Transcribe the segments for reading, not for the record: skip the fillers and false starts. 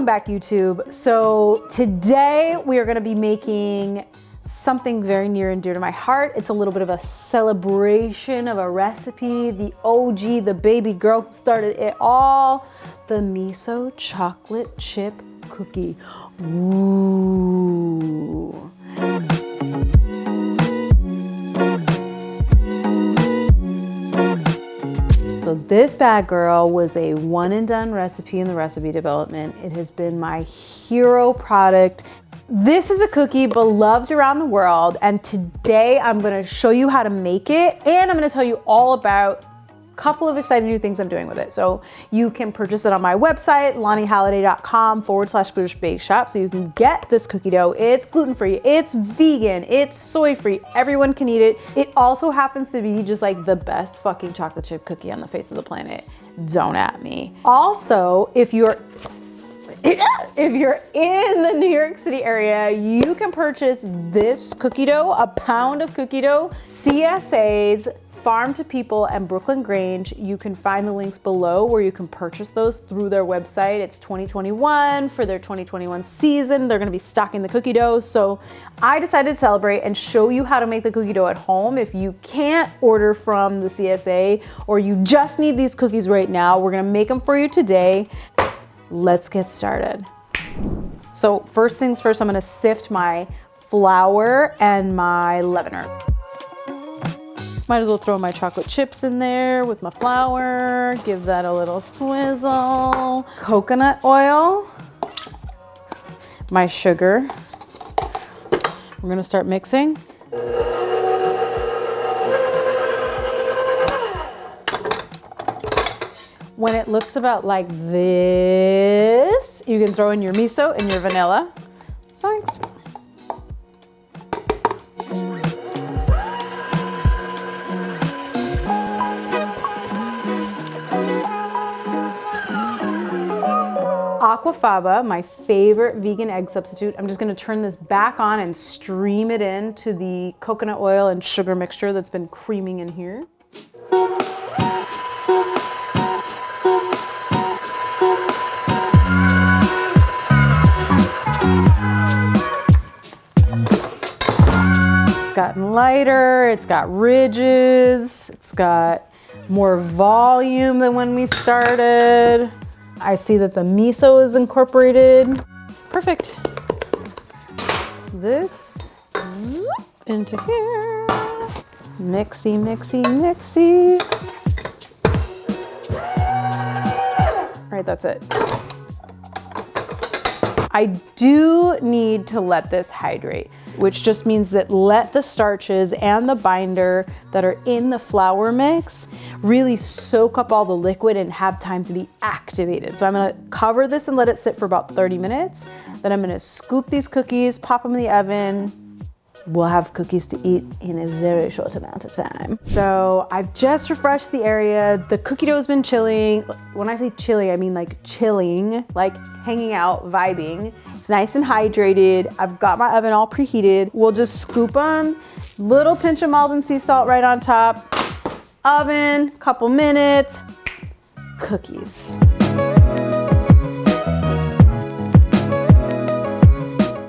back, YouTube. So today we are gonna be making something very near and dear to my heart. It's a little bit of a celebration of a recipe. The OG, the baby girl who started it all, the miso chocolate chip cookie. Ooh. So this bad girl was a one and done recipe in the recipe development. It has been my hero product. This is a cookie beloved around the world, and today I'm gonna show you how to make it, and I'm gonna tell you all about a couple of exciting new things I'm doing with it. So you can purchase it on my website, lanihalliday.com/bake shop. So you can get this cookie dough. It's gluten-free, it's vegan, it's soy-free, everyone can eat it. It also happens to be just like the best fucking chocolate chip cookie on the face of the planet. Don't at me. Also, if you're in the New York City area, you can purchase this cookie dough, a pound of cookie dough, CSA's, Farm to People, and Brooklyn Grange. You can find the links below where you can purchase those through their website. It's 2021 for their 2021 season. They're gonna be stocking the cookie dough. So I decided to celebrate and show you how to make the cookie dough at home. If you can't order from the CSA or you just need these cookies right now, we're gonna make them for you today. Let's get started. So first things first, I'm gonna sift my flour and my leavener. Might as well throw my chocolate chips in there with my flour, give that a little swizzle. Coconut oil, my sugar. We're gonna start mixing. When it looks about like this, you can throw in your miso and your vanilla. Thanks. Aquafaba, my favorite vegan egg substitute. I'm just gonna turn this back on and stream it into the coconut oil and sugar mixture that's been creaming in here. It's gotten lighter, it's got ridges, it's got more volume than when we started. I see that the miso is incorporated. Perfect. This into here. Mixy, mixy, mixy. All right, that's it. I do need to let this hydrate, which just means that let the starches and the binder that are in the flour mix really soak up all the liquid and have time to be activated. So I'm gonna cover this and let it sit for about 30 minutes. Then I'm gonna scoop these cookies, pop them in the oven. We'll have cookies to eat in a very short amount of time. So I've just refreshed the area. The cookie dough has been chilling. When I say chilling, I mean like chilling, like hanging out, vibing. It's nice and hydrated. I've got my oven all preheated. We'll just scoop them. Little pinch of Maldon sea salt right on top. Oven, couple minutes, cookies.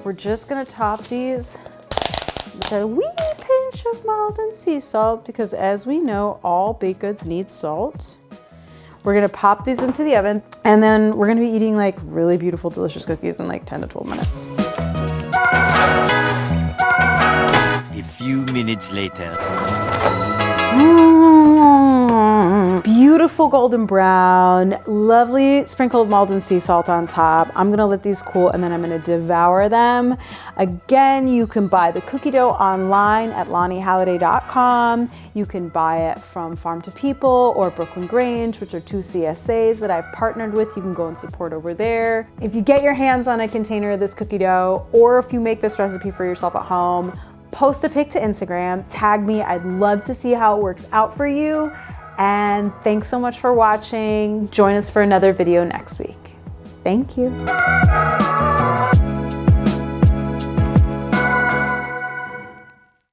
We're just gonna top these with a wee pinch of Maldon sea salt because, as we know, all baked goods need salt. We're gonna pop these into the oven, and then we're gonna be eating like really beautiful, delicious cookies in like 10 to 12 minutes. A few minutes later. Beautiful golden brown, lovely sprinkle of Maldon sea salt on top. I'm gonna let these cool and then I'm gonna devour them. Again, you can buy the cookie dough online at lanihalliday.com. You can buy it from Farm to People or Brooklyn Grange, which are two CSAs that I've partnered with. You can go and support over there. If you get your hands on a container of this cookie dough, or if you make this recipe for yourself at home, post a pic to Instagram, tag me. I'd love to see how it works out for you. And thanks so much for watching. Join us for another video next week. Thank you.